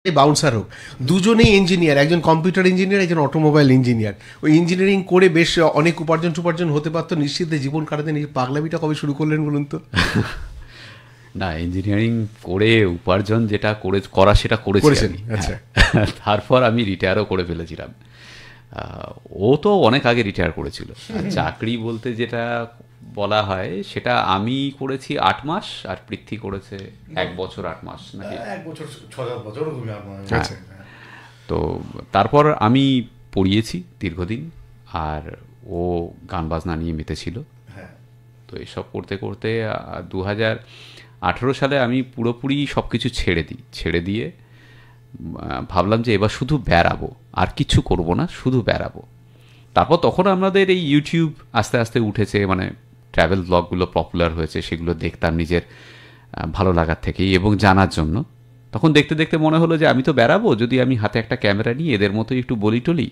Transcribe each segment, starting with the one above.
Bouncer হোক, দুজনেই engineer, একজন কম্পিউটার ইঞ্জিনিয়ার, একজন অটোমোবাইল ইঞ্জিনিয়ার। ওই ইঞ্জিনিয়ারিং করে বেশ অনেক উপার্জন হতে পারতো, নিশ্চিত জীবন কাটাতেন। এই পাগলামিটা কবে শুরু করলেন বলুন তো? না, ইঞ্জিনিয়ারিং করে উপার্জন যেটা করা সেটা করেছেন। আচ্ছা। তারপর আমি রিটায়ারও করে ফেলেছিলাম। ও তো অনেক আগে রিটায়ার করেছিল। চাকরি বলতে যেটা বলা হয় সেটা আমি করেছি 8 মাস, আর পৃথ্বী করেছে 1 বছর 8 মাস নাকি 1 বছর 6-7 বছর। তো তারপর আমি পড়িয়েছি দীর্ঘদিন, আর ও গান বাজনা নিয়ে মেতেছিল। তো এসব করতে করতে 2018 সালে আমি পুরোপুরি সব কিছু ছেড়ে দিয়ে ভাবলাম যে এবার শুধু বেড়াবো, আর কিছু করব না, শুধু বেড়াবো। তারপর তখন আমাদের এই ইউটিউব আস্তে আস্তে উঠেছে, মানে ট্রাভেল ব্লগগুলো পপুলার হয়েছে, সেগুলো দেখতাম নিজের ভালো লাগার থেকেই এবং জানার জন্য। তখন দেখতে দেখতে মনে হলো যে আমি তো বেড়াবো, যদি আমি হাতে একটা ক্যামেরা নিয়ে এদের মতো একটু বলি টলি,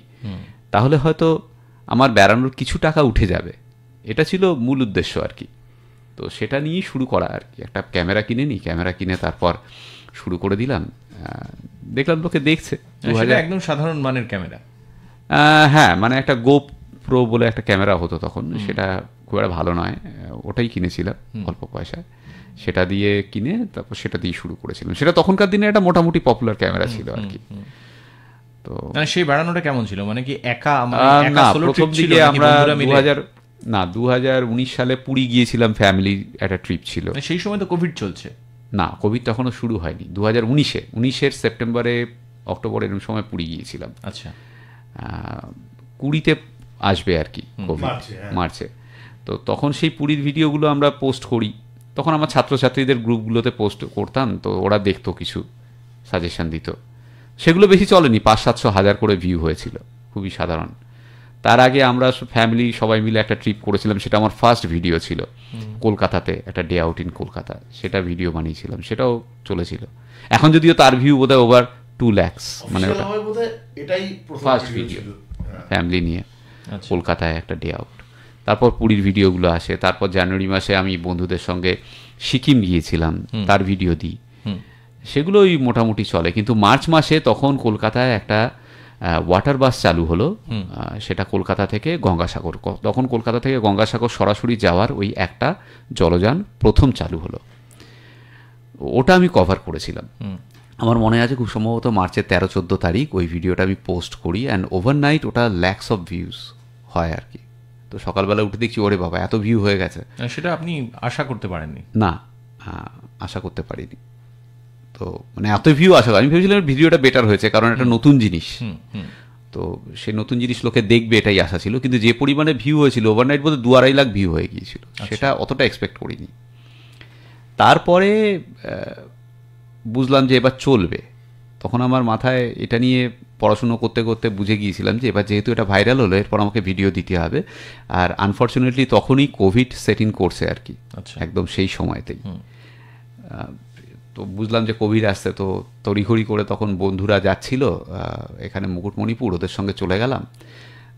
তাহলে হয়তো আমার বেড়ানোর কিছু টাকা উঠে যাবে। এটা ছিল মূল উদ্দেশ্য আর কি। তো সেটা নিয়েই শুরু করা আর কি। একটা ক্যামেরা কিনে তারপর শুরু করে দিলাম। দেখলাম লোকে দেখছে। একদম সাধারণ মানের ক্যামেরা। হ্যাঁ, মানে একটা গোপ্রো বলে একটা ক্যামেরা হতো তখন, সেটা খুব একটা ভালো নয়, ওটাই কিনেছিলাম অল্প পয়সায়। সেটা দিয়ে কিনে তারপর সেটা দিয়ে শুরু করেছিলাম। সেটা তখনকার দিনে একটা মোটামুটি পপুলার ক্যামেরা ছিল আর কি। তো সেই বেড়ানোটা কেমন ছিল? মানে কি একা? না, প্রথম দিকে আমরা 2019 সালে পুরী গিয়েছিলাম, ফ্যামিলি একটা ট্রিপ ছিল। সেই সময় তো কোভিড চলছে। না, কোভিড তখনও শুরু হয়নি। 2019-এর সেপ্টেম্বরে অক্টোবর এরকম সময় পুরী গিয়েছিলাম। আচ্ছা, 20 আসবে আর কি কোভিড, মার্চে। তো তখন সেই পুরীর ভিডিওগুলো আমরা পোস্ট করি। তখন আমার ছাত্রছাত্রীদের গ্রুপগুলোতে পোস্ট করতাম, তো ওরা দেখতো, কিছু সাজেশন দিত। সেগুলো বেশি চলেনি, 500-700 করে ভিউ হয়েছিল, খুবই সাধারণ। তার আগে আমরা ফ্যামিলি সবাই মিলে একটা ট্রিপ করেছিলাম, সেটা আমার ফার্স্ট ভিডিও ছিল। কলকাতাতে একটা ডে আউট ইন কলকাতা, সেটা ভিডিও বানিয়েছিলাম, সেটাও চলেছিল। এখন যদিও তার ভিউ বোধহয় ওভার 2 lakhs, মানে ওটা ফার্স্ট ভিডিও ফ্যামিলি নিয়ে কলকাতায় একটা ডে আউট। তারপর পুরীর ভিডিওগুলো আসে। তারপর জানুয়ারি মাসে আমি বন্ধুদের সঙ্গে সিকিম গিয়েছিলাম, তার ভিডিও দিই, সেগুলোই মোটামুটি চলে। কিন্তু মার্চ মাসে তখন কলকাতায় একটা ওয়াটার বাস চালু হলো, সেটা কলকাতা থেকে গঙ্গাসাগর। তখন কলকাতা থেকে গঙ্গাসাগর সরাসরি যাওয়ার ওই একটা জলযান প্রথম চালু হলো, ওটা আমি কভার করেছিলাম। আমার মনে আছে খুব সম্ভবত মার্চের 13-14 তারিখ ওই ভিডিওটা আমি পোস্ট করি, অ্যান্ড ওভারনাইট ওটা ল্যাক্স অফ ভিউজ হয় আর কি। তো সকালবেলা উঠে দেখছি, ওরে বাবা, এত ভিউ হয়ে গেছে। সেটা আপনি আশা করতে পারেননি? না, আশা করতে পারিনি। তো মানে এত ভিউ আশা করি, আমি ভেবেছিলাম ভিডিওটা বেটার হয়েছে, কারণ একটা নতুন জিনিস, তো সেই নতুন জিনিস লোকে দেখবে এটাই আশা ছিল। কিন্তু যে পরিমাণে ভিউ হয়েছিল, ওভারনাইট বলতে 2-2.5 লাখ ভিউ হয়ে গিয়েছিল, সেটা অতটা এক্সপেক্ট করিনি। তারপরে বুঝলাম যে এবার চলবে। তখন আমার মাথায় এটা নিয়ে পড়াশুনো করতে করতে বুঝে গিয়েছিলাম যে এবার যেহেতু এটা ভাইরাল হলো, এরপর আমাকে ভিডিও দিতে হবে। আর আনফর্চুনেটলি তখনই কোভিড সেট ইন করছে আর কি, একদম সেই সময়তেই। তো বুঝলাম যে কোভিড আসছে, তো তড়িঘড়ি করে তখন বন্ধুরা যাচ্ছিল এখানে মুকুটমণিপুর, ওদের সঙ্গে চলে গেলাম।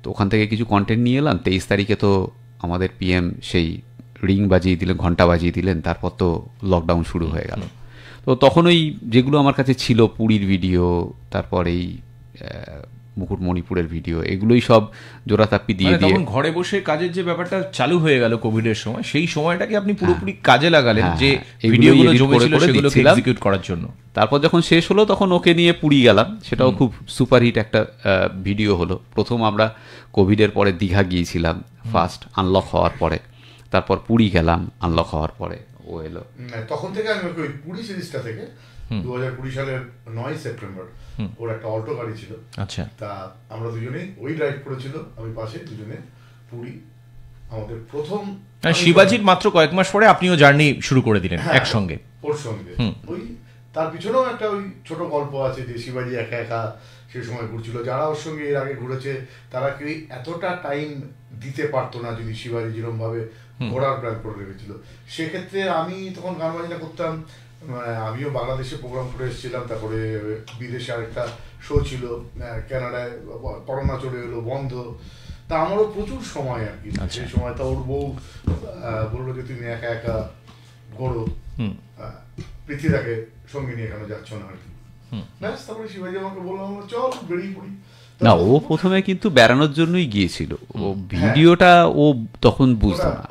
তো ওখান থেকে কিছু কন্টেন্ট নিয়ে এলাম। 23 তারিখে তো আমাদের পিএম সেই রিং বাজিয়ে দিলেন, ঘন্টা বাজিয়ে দিলেন, তারপর তো লকডাউন শুরু হয়ে গেল। তো তখন ওই যেগুলো আমার কাছে ছিল, পুরীর ভিডিও, তারপর এই মুকুটমণিপুরের ভিডিও, এগুলোই সব জোড়াতাপ্পি দিয়ে দিয়ে ঘরে বসে কাজের যে ব্যাপারটা চালু হয়ে গেল কোভিডের সময়, সেই সময়টাকে আপনি পুরোপুরি কাজে লাগালেন যে ভিডিওগুলো জমেছিল সেগুলোকে এক্সিকিউট করার জন্য। তারপর যখন শেষ হলো তখন ওকে নিয়ে পুরী গেলাম, সেটাও খুব সুপারহিট একটা ভিডিও হলো। প্রথম আমরা কোভিডের পরে দীঘা গিয়েছিলাম ফার্স্ট, আনলক হওয়ার পরে। তারপর পুরী গেলাম আনলক হওয়ার পরে, ও এলো। তখন থেকে আমি ওই পুরী সিরিজটা থেকে 2020 সালের 9 সেপ্টেম্বর ওর একটা অল্টো গাড়ি ছিল। আচ্ছা, তা আমরা দুজনেই ওই ড্রাইভ করেছিল, আমি পাশে, দুজনে পুরী। আমাদের প্রথম শিবাজির মাত্র কয়েক মাস পরে আপনিও জার্নি শুরু করে দিলেন একসঙ্গে ওর সঙ্গে। ওই তার পিছনেও একটা ওই ছোট গল্প আছে যে শিবাজি একা একা সে সময় ঘুরছিল। যারা ওর সঙ্গে এর আগে ঘুরেছে তারা কি এতটা টাইম দিতে পারতো না যদি শিবাজি যেরকম ভাবে ঘোরার প্ল্যান করে রেখেছিল। সেক্ষেত্রে আমি তখন গান বাজনা করতাম, আমিও বাংলাদেশে প্রোগ্রাম করে এসেছিলাম, তারপরে বিদেশে আরেকটা শো ছিল কানাডায়, করোনা চলে এলো, বন্ধ। তা আমারও প্রচুর সময় আর কি সেই সময়। তা ওর বউ বললো যে তুমি একা একা ঘোরো, পৃথিবীটাকে সঙ্গে নিয়ে কেন যাচ্ছ না আর কি। ব্যাস তারপরে শিবাজি আমাকে বললাম চল বেরিয়ে পড়ি। না, ও প্রথমে কিন্তু বেড়ানোর জন্যই গিয়েছিল, ও ভিডিওটা ও তখন বুঝতো না।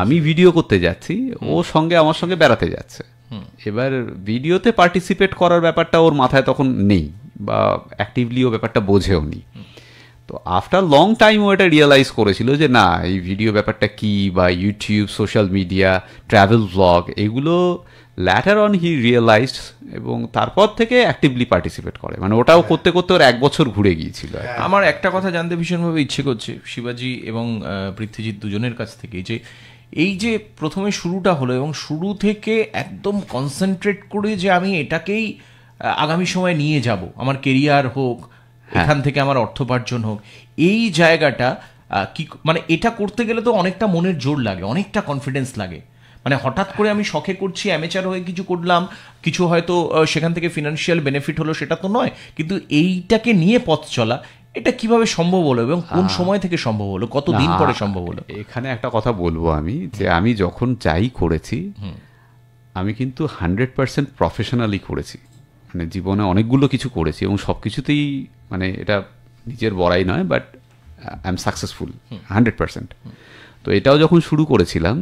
আমি ভিডিও করতে যাচ্ছি, ও সঙ্গে আমার সঙ্গে বেড়াতে যাচ্ছে। এবার ভিডিওতে পার্টিসিপেট করার ব্যাপারটা ওর মাথায় তখন নেই, বা অ্যাক্টিভলি ও ব্যাপারটা বোঝেও নি। তো আফটার লং টাইম ও এটা রিয়েলাইজ করেছিল যে না, এই ভিডিও ব্যাপারটা কি, বা YouTube, social media, travel blog, এগুলো ল্যাটার অন হি রিয়েলাইজড, এবং তারপর থেকে অ্যাক্টিভলি পার্টিসিপেট করে। মানে ওটাও করতে করতে ওর 1 বছর ঘুরে গিয়েছিল। আমার একটা কথা জানতে ভীষণভাবে ইচ্ছে করছে শিবাজি এবং পৃথ্বীজিৎ দুজনের কাছ থেকে, যে এই যে প্রথমে শুরুটা হলো এবং শুরু থেকে একদম কনসেন্ট্রেট করে যে আমি এটাকেই আগামী সময় নিয়ে যাব, আমার কেরিয়ার হোক, এখান থেকে আমার অর্থোপার্জন হোক, এই জায়গাটা কি, মানে এটা করতে গেলে তো অনেকটা মনের জোর লাগে, অনেকটা কনফিডেন্স লাগে। মানে হঠাৎ করে আমি শখে করছি, অ্যামেচার হয়ে কিছু করলাম, কিছু হয়তো সেখান থেকে ফিনান্সিয়াল বেনিফিট হলো, সেটা তো নয়, কিন্তু এইটাকে নিয়ে পথ চলা, এটা কিভাবে সম্ভব হলো এবং কোন সময় থেকে সম্ভব হলো, কতদিন পরে সম্ভব হলো? এখানে একটা কথা বলবো আমি, যে আমি যখন যাই করেছি, আমি কিন্তু 100% প্রফেশনালি করেছি। মানে জীবনে অনেকগুলো কিছু করেছি এবং সব কিছুতেই, মানে এটা নিজের বড়াই নয়, বাট আই এম সাকসেসফুল 100%। তো এটাও যখন শুরু করেছিলাম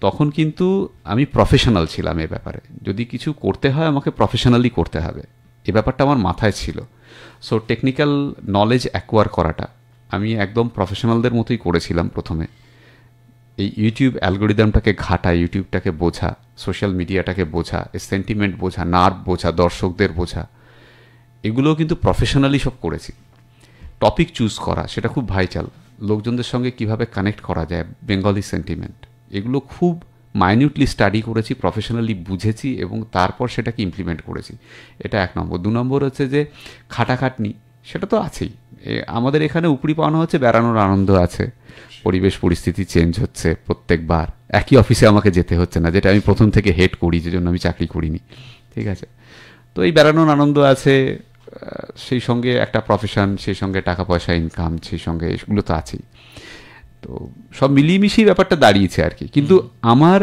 তখন কিন্তু আমি প্রফেশনাল ছিলাম এ ব্যাপারে। যদি কিছু করতে হয় আমাকে প্রফেশনালি করতে হবে, এ ব্যাপারটা আমার মাথায় ছিল। সো টেকনিক্যাল নলেজ অ্যাকোয়ার করাটা আমি একদম প্রফেশনালদের মতোই করেছিলাম প্রথমে। এই ইউটিউব অ্যালগোরিদমটাকে ঘাটা, ইউটিউবটাকে বোঝা, সোশ্যাল মিডিয়াটাকে বোঝা, সেন্টিমেন্ট বোঝা, নার্ভ বোঝা, দর্শকদের বোঝা, এগুলোও কিন্তু প্রফেশনালি সব করেছি। টপিক চুজ করা, সেটা খুব ভাইটাল। লোকজনদের সঙ্গে কিভাবে কানেক্ট করা যায়, বেঙ্গলি সেন্টিমেন্ট, এগুলো খুব মাইনিউটলি স্টাডি করেছি, প্রফেশনালি বুঝেছি এবং তারপর সেটাকে ইমপ্লিমেন্ট করেছি। এটা 1 নম্বর। 2 নম্বর হচ্ছে যে খাটাখাটনি, সেটা তো আছেই। আমাদের এখানে উপরি পাওনা হচ্ছে বেড়ানোর আনন্দ আছে, পরিবেশ পরিস্থিতি চেঞ্জ হচ্ছে প্রত্যেকবার, একই অফিসে আমাকে যেতে হচ্ছে না, যেটা আমি প্রথম থেকে হেড করি, যে জন্য আমি চাকরি করিনি, ঠিক আছে। তো এই বেড়ানোর আনন্দ আছে, সেই সঙ্গে একটা প্রফেশন, সেই সঙ্গে টাকা পয়সা ইনকাম, সেই সঙ্গে এগুলো তো আছেই। তো সব মিলিয়ে মিশিয়ে ব্যাপারটা দাঁড়িয়েছে আর কি। কিন্তু আমার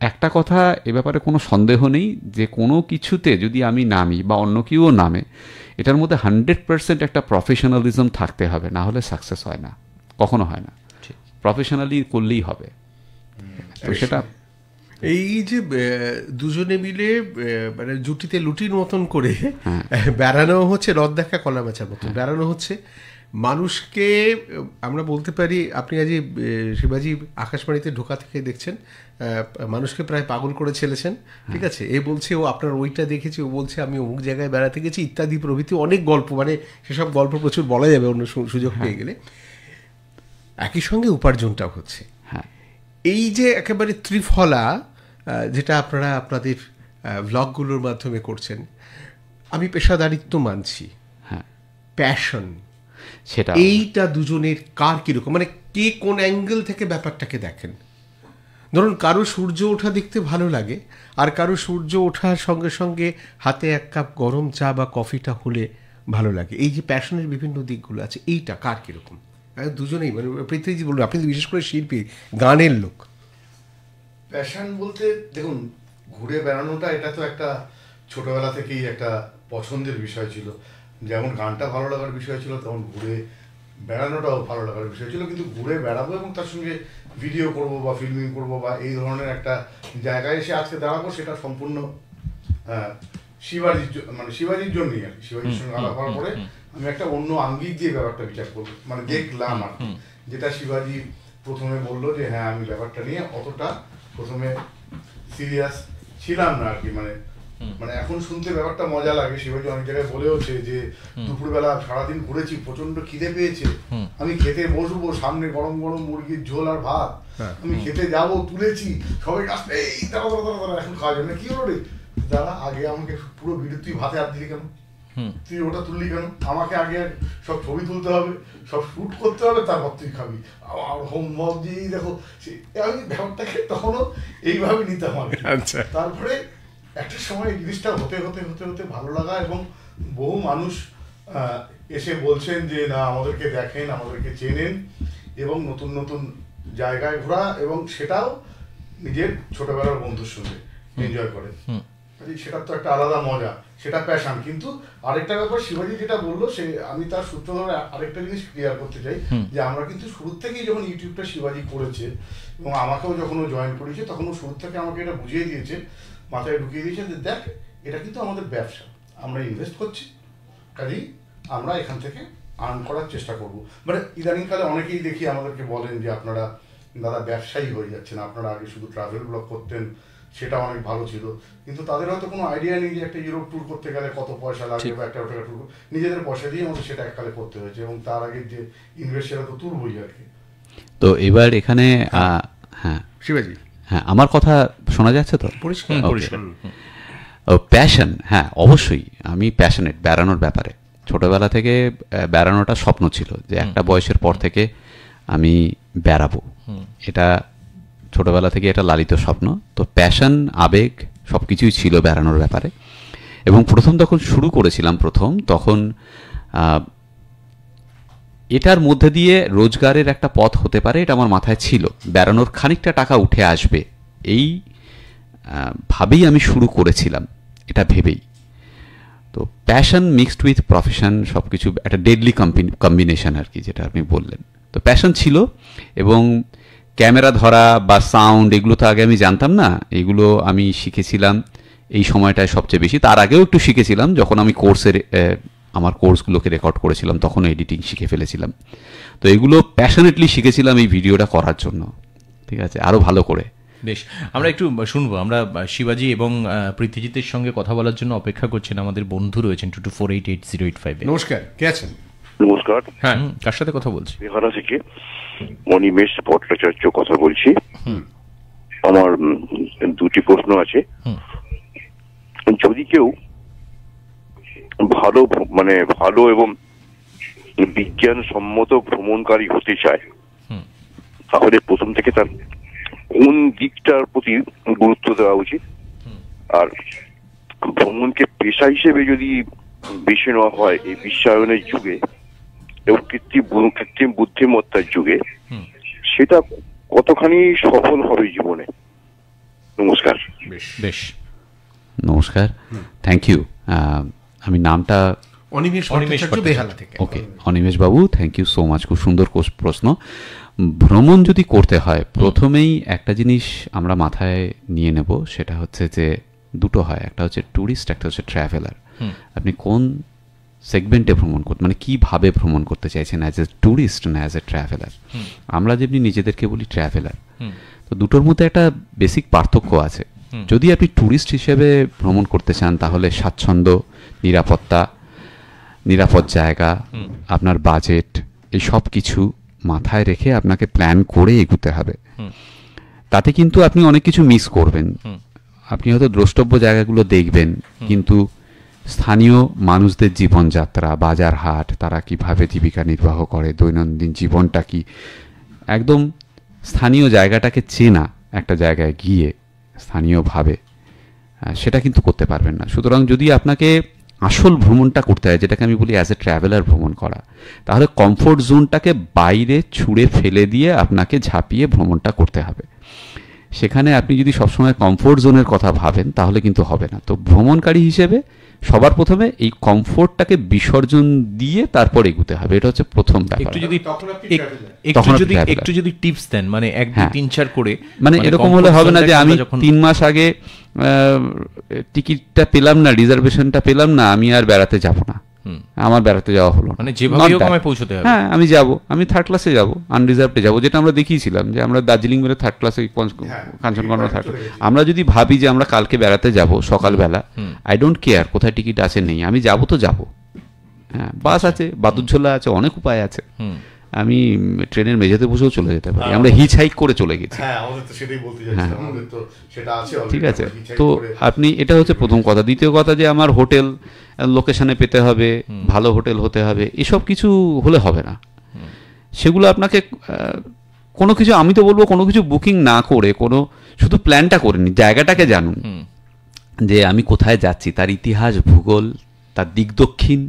একটা কথা এ ব্যাপারে কোনো সন্দেহ নেই, যে কোনো কিছুতে যদি আমি নামি বা অন্য কেউ নামে, এটার মধ্যে 100% একটা প্রফেশনালিজম থাকতে হবে, না হলে সাকসেস হয় না, কখনো হয় না। প্রফেশনালি করলেই হবে। তো সেটা এই যে দুজনে মিলে মানে জুটিতে লুটির মতন করে বেড়ানো হচ্ছে, রদ দেখা কলা বেচার মতন বেড়ানো হচ্ছে মানুষকে। আমরা বলতে পারি, আপনি আজ শিবাজি আকাশবাণীতে ঢোকা থেকে দেখছেন, মানুষকে প্রায় পাগল করে ছেলেছেন, ঠিক আছে। এ বলছে ও আপনার ওইটা দেখেছি, ও বলছে আমি অমুক জায়গায় বেড়াতে গেছি, ইত্যাদি প্রভৃতি অনেক গল্প, মানে সেসব গল্প প্রচুর বলা যাবে অন্য সুযোগ পেয়ে গেলে। একই সঙ্গে উপার্জনটাও হচ্ছে। এই যে একেবারে ত্রিফলা, যেটা আপনারা আপনাদের ভ্লগগুলোর মাধ্যমে করছেন, আমি পেশাদারিত্ব মানছি, প্যাশন, সেটা এইটা দুজনের কার কিরকম, মানে কে কোন অ্যাঙ্গেল থেকে ব্যাপারটাকে দেখেন। ধরুন কারো সূর্য ওঠা দেখতে ভালো লাগে, আর কারো সূর্য ওঠার সঙ্গে সঙ্গে হাতে 1 কাপ গরম চা বা কফিটা হলে ভালো লাগে। এই যে প্যাশনের বিভিন্ন দিকগুলো আছে, এইটা কার কিরকম? দুজনেই, মানে পৃথ্বীজি বলুন, আপনি বিশেষ করে শিল্পী, গানের লোক। প্যাশন বলতে দেখুন, ঘুরে বেড়ানোটা এটা তো একটা ছোটবেলা থেকেই একটা পছন্দের বিষয় ছিল। যেমন গানটা ভালো লাগার বিষয় ছিল, তেমন ঘুরে বেড়ানোটাও ভালো লাগার বিষয় ছিল। কিন্তু ঘুরে বেড়াবো এবং তার সঙ্গে ভিডিও করব বা ফিল্মিং করব বা এই ধরনের একটা জায়গায় এসে আজকে দাঁড়াবো, সেটা সম্পূর্ণ শিবাজির জন্যই আর কি। শিবাজির সঙ্গে আলাপ হওয়ার পরে আমি একটা অন্য আঙ্গিক দিয়ে ব্যাপারটা বিচার করবো, মানে দেখলাম আর কি, যেটা শিবাজি প্রথমে বললো যে হ্যাঁ আমি ব্যাপারটা নিয়ে অতটা প্রথমে সিরিয়াস ছিলাম না আর কি। মানে এখন শুনতে ব্যাপারটা মজা লাগে। শিবাজি অনেক জায়গায় বলেওছে যে দুপুরবেলা সারাদিন ঘুরেছি, প্রচন্ড খিদে পেয়েছে, আমি খেতে বসবো, সামনে গরম গরম মুরগির ঝোল আর ভাত, আমি খেতে যাবো, তুলেছি, সবাই আসবে, এই দাঁড়া এখন খাওয়া যাবে না। কি হলো রে দাদা, আগে আমাকে পুরো ভিডিও, তুই ভাতে হাত দিলি কেন, তুই ওটা তুললি কেন, আমাকে আগে সব ছবি তুলতে হবে, সব শুট করতে হবে, তারপর তুই খাবি। আর হোমওয়ার্ক দিয়েই দেখো, আমি ব্যাপারটাকে তখনও এইভাবে নিতাম আর কি। তারপরে একটা সময় জিনিসটা হতে হতে হতে হতে ভালো লাগা, এবং বহু মানুষ এসে বলছেন যে না আমাদেরকে দেখেন, আমাদেরকে চেনেন, এবং নতুন নতুন জায়গায় ঘোরা, এবং সেটাও নিজের ছোটবেলার বন্ধুর সঙ্গে এনজয় করে। সেটা তো একটা আলাদা মজা, সেটা প্যাশন। কিন্তু আরেকটা ব্যাপার শিবাজি যেটা বললো, সে আমি তার সূত্র ধরে আরেকটা জিনিস ক্লিয়ার করতে চাই, যে আমরা কিন্তু শুরুর থেকেই যখন ইউটিউবটা শিবাজি করেছে এবং আমাকেও যখন ও জয়েন করেছে, তখন ও শুরু থেকে আমাকে এটা বুঝিয়ে দিয়েছে, মাথায় ঢুকিয়ে দিয়েছে যে দেখ এটা কিন্তু আমাদের ব্যবসা, আমরা ইনভেস্ট করছি, কাজেই আমরা এখান থেকে আর্ন করার চেষ্টা করব। মানে ইদানিংকালে অনেকেই দেখি আমাদেরকে বলেন যে আপনারা দাদা ব্যবসায়ী হয়ে যাচ্ছেন, আপনারা আগে শুধু ট্রাভেল ব্লগ করতেন, সেটা অনেক ভালো ছিল, কিন্তু তাদের হয়তো কোনো আইডিয়া নেই যে একটা ইউরোপ ট্যুর করতে গেলে কত পয়সা লাগে, বা একটা ওটা ট্যুর নিজেদের পয়সা দিয়ে আমাদের সেটা এককালে করতে হয়েছে, এবং তার আগে যে ইনভেস্ট সেটা তো তুলবই আর কি। তো এবার এখানে হ্যাঁ শিবাজি, হ্যাঁ আমার কথা শোনা যাচ্ছে তো? পরিষ্কার। প্যাশন, হ্যাঁ অবশ্যই আমি প্যাশনেট বেড়ানোর ব্যাপারে। ছোটবেলা থেকে বেড়ানোটা স্বপ্ন ছিল, যে একটা বয়সের পর থেকে আমি বেড়াবো, এটা ছোটবেলা থেকে এটা লালিত স্বপ্ন। তো প্যাশন, আবেগ সব কিছুই ছিল বেড়ানোর ব্যাপারে। এবং প্রথম যখন শুরু করেছিলাম তখন এটার মধ্যে দিয়ে রোজগারের একটা পথ হতে পারে, এটা আমার মাথায় ছিল। বেড়ানোর খানিকটা টাকা উঠে আসবে, এই ভাবেই আমি শুরু করেছিলাম, এটা ভেবেই। তো প্যাশন মিক্সড উইথ প্রফেশন সব কিছু একটা ডেডলি কম্বিনেশন আর কি, যেটা আপনি বললেন। তো প্যাশন ছিল, এবং ক্যামেরা ধরা বা সাউন্ড এগুলো তো আগে আমি জানতাম না, এগুলো আমি শিখেছিলাম এই সময়টায় সবচেয়ে বেশি। তার আগেও একটু শিখেছিলাম, যখন আমি আমার কোর্সগুলোকে রেকর্ড করেছিলাম তখন এডিটিং শিখে ফেলেছিলাম। তো এগুলো প্যাশনেটলি শিখেছিলাম এই ভিডিওটা করার জন্য, ঠিক আছে, আরও ভালো করে। বেশ, আমরা একটু শুনবো। আমরা শিবাজি এবং পৃথ্বীজিতের সঙ্গে কথা বলার জন্য অপেক্ষা করছেন। আমাদের বন্ধু রয়েছেন 22488085। নমস্কার, কে আছেন? নমস্কার, হ্যাঁ, কার সাথে কথা বলছি? বিহারা থেকে অনিমেষ ভট্টাচার্য কথা বলছি। আমার দুটি প্রশ্ন আছে। যদি কেউ ভালো এবং বিজ্ঞান সম্মত ভ্রমণকারী হতে চায়, তাহলে প্রথম থেকে তার কোন দিকটার প্রতি গুরুত্ব দেওয়া উচিত? আর ভ্রমণকে পেশা হিসেবে যদি বেছে নেওয়া হয় এই বিশ্বায়নের যুগে এবং কৃত্রিম বুদ্ধিমত্তার যুগে, সেটা কতখানি সফল হবে জীবনে? নমস্কার। বেশ, নমস্কার, থ্যাংক ইউ। আমি নামটা অনিমেষ ভট্টাচার্য, বেহালা থেকে। ওকে, অনিমেষ বাবু, থ্যাংক ইউ সো মাচ, খুব সুন্দর প্রশ্ন। ভ্রমণ যদি করতে হয়, প্রথমেই একটা জিনিস আমরা মাথায় নিয়ে নেব, সেটা হচ্ছে যে দুটো হয়, একটা হচ্ছে ট্যুরিস্ট, একটা হচ্ছে ট্রাভেলার। আপনি কোন সেগমেন্টে ভ্রমণ করতে, মানে কিভাবে ভ্রমণ করতে চাইছেন, অ্যাজ এ ট্যুরিস্ট না অ্যাজ এ ট্রাভেলার। আমরা যেমনি নিজেদেরকে বলি ট্রাভেলার, তো দুটোর মধ্যে একটা বেসিক পার্থক্য আছে। যদি আপনি ট্যুরিস্ট হিসেবে ভ্রমণ করতে চান, তাহলে স্বাচ্ছন্দ্য, নিরাপত্তা, নিরাপদ জায়গা, আপনার বাজেট, এই সব কিছু মাথায় রেখে আপনাকে প্ল্যান করে এগোতে হবে। তাতে কিন্তু আপনি অনেক কিছু মিস করবেন। আপনি হয়তো দ্রষ্টব্য জায়গাগুলো দেখবেন, কিন্তু স্থানীয় মানুষদের জীবনযাত্রা, বাজার হাট, তারা কিভাবে জীবিকা নির্বাহ করে, দৈনন্দিন জীবনটা কি, একদম স্থানীয় জায়গাটাকে চেনা, একটা জায়গায় গিয়ে স্থানীয়ভাবে, সেটা কিন্তু করতে পারবেন না। সুতরাং যদি আপনাকে আসল ভ্রমণটা করতে হয়, যেটাকে আমি বলি অ্যাজ এ ট্রাভেলার ভ্রমণ করা, তাহলে কমফোর্ট জোনটাকে বাইরে ছুঁড়ে ফেলে দিয়ে আপনাকে ঝাঁপিয়ে ভ্রমণটা করতে হবে। সেখানে আপনি যদি সবসময় কমফোর্ট জোনের কথা ভাবেন, তাহলে কিন্তু হবে না। তো ভ্রমণকারী হিসেবে সবার প্রথমে এই কমফোর্টটাকে বিসর্জন দিয়ে তারপর এগুতে হবে, এটা হচ্ছে প্রথম ব্যাপার। একটু যদি টিপস দেন, মানে 1 2 3 4 করে, মানে এরকম হলে হবে না যে আমি 3 মাস আগে টিকিটটা পেলাম না, রিজার্ভেশনটা পেলাম না, আমি আর বেড়াতে যাব না, আমার বেড়াতে যাওয়া হলো, মানে যেভাবে হোক আমায় পৌঁছতে হবে। হ্যাঁ, আমি যাব, আমি থার্ড ক্লাসে যাব, আনরিজার্ভডে যাব, যেটা আমরা দেখিয়েছিলাম যে আমরা দার্জিলিং মেরে থার্ড ক্লাসে, কাঞ্চনগঞ্জ থার্ড। আমরা যদি ভাবি যে আমরা কালকে বেড়াতে যাব সকালবেলা, আই ডোন্ট কেয়ার কোথায় টিকিট আছে নেই, আমি যাব তো যাব। হ্যাঁ, বাস আছে, বাদুরঝোলা আছে, অনেক উপায় আছে। আমি ট্রেনের মেঝেতে বসেও চলে যেতে পারি, আমরা হিচ হাইক করে চলে গেছি। ঠিক আছে, তো আপনি, এটা হচ্ছে প্রথম কথা। দ্বিতীয় কথা যে আমার হোটেল লোকেশনে পেতে হবে, ভালো হোটেল হতে হবে, এসব কিছু হলে হবে না। সেগুলো আপনাকে কোনো কিছু, আমি তো বলবো কোনো কিছু বুকিং না করে, শুধু প্ল্যানটা করে নিন, জায়গাটাকে জানুন যে আমি কোথায় যাচ্ছি, তার ইতিহাস, ভূগোল, তার দিক দক্ষিণ,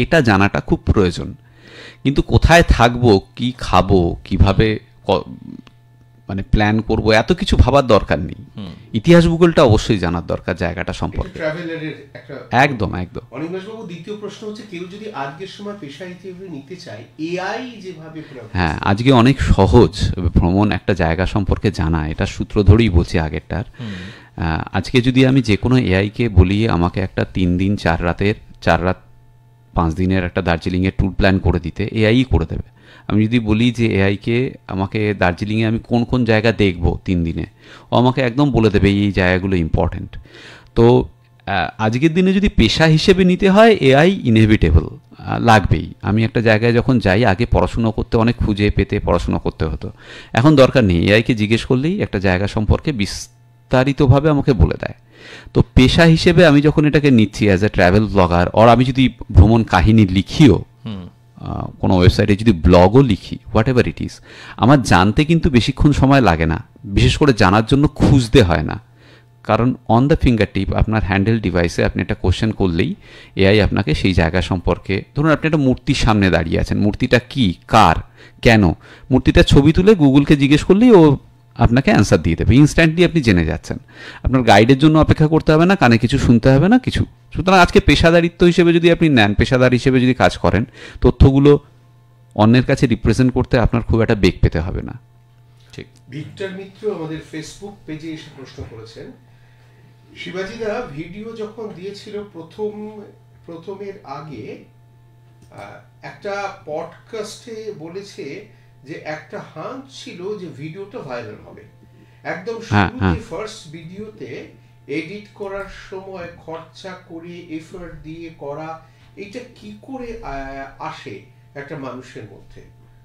এটা জানাটা খুব প্রয়োজন। কিন্তু কোথায় থাকবো, কি খাবো, কিভাবে মানে প্ল্যান করব, এত কিছু ভাবার দরকার নেই। ইতিহাস ভূগোলটা অবশ্যই জানার দরকার জায়গাটা সম্পর্কে। একদম একদম। অনিমেষবাবু, দ্বিতীয় প্রশ্ন হচ্ছে, কেউ যদি আজকের সময় পেশা হিসেবে নিতে চায়, এআই যেভাবে, হ্যাঁ, আজকে অনেক সহজ ভ্রমণ একটা জায়গা সম্পর্কে জানা, এটা সূত্র ধরেই বলছি আগেরটার। আজকে যদি আমি যে কোনো এআইকে বলি আমাকে একটা 3 দিন 4 রাত 5 দিনের একটা দার্জিলিংয়ের ট্যুর প্ল্যান করে দিতে, এআই করে দেবে। আমি যদি বলি যে এআইকে আমাকে দার্জিলিংয়ে আমি কোন কোন জায়গা দেখব 3 দিনে, ও আমাকে একদম বলে দেবে এই জায়গাগুলো ইম্পর্ট্যান্ট। তো আজকের দিনে যদি পেশা হিসেবে নিতে হয়, এআই ইনএভিটেবল লাগবেই। আমি একটা জায়গায় যখন যাই, আগে পড়াশুনো করতে অনেক খুঁজে পেতে পড়াশুনো করতে হতো, এখন দরকার নেই, এআইকে জিজ্ঞেস করলেই একটা জায়গা সম্পর্কে বিস্তারিতভাবে আমাকে বলে দেয়। তো পেশা হিসেবে আমি যখন এটাকে নিচ্ছি অ্যাজ এ ট্রাভেল ব্লগার, আর আমি যদি ভ্রমণ কাহিনী লিখিও, কোনো ওয়েবসাইটে যদি ব্লগও লিখি, হোয়াট এভার ইট ইজ, আমার জানতে কিন্তু বেশিক্ষণ সময় লাগে না, বিশেষ করে জানার জন্য খুঁজতে হয় না। কারণ অন দ্য ফিঙ্গার টিপ আপনার হ্যান্ডেল ডিভাইসে আপনি একটা কোশ্চেন করলেই এআই আপনাকে সেই জায়গা সম্পর্কে, ধরুন আপনি একটা মূর্তির সামনে দাঁড়িয়ে আছেন, মূর্তিটা কি, কার, কেন, মূর্তিটার ছবি তুলে গুগলকে জিজ্ঞেস করলেই ও আপনাকে অ্যান্সার দিয়ে দেবে, ইনস্ট্যান্টলি আপনি জেনে যাচ্ছেন। আপনার গাইডের জন্য অপেক্ষা করতে হবে না, কানে কিছু শুনতে হবে না কিছু। সুতরাং আজকে পেশাদারিত্ব হিসেবে যদি আপনি নেন, পেশাদার হিসেবে যদি কাজ করেন, তথ্যগুলো অন্যের কাছে রিপ্রেজেন্ট করতে আপনার খুব একটা বেগ পেতে হবে না। ঠিক। ভিক্টর মিত্র আমাদের ফেসবুক পেজে এসে প্রশ্ন করেছেন, শিবাজিদা ভিডিও যখন দিয়েছিল প্রথমের আগে একটা পডকাস্টে বলেছে যে একটা হাঞ্চ ছিল যে ভিডিওটা ভাইরাল হবে, একদম শুরুতে ফার্স্ট ভিডিওতে এডিট করার সময় খরচা করে এফোর্ট দিয়ে করা, এটা কি করে আসে একটা মানুষের মধ্যে?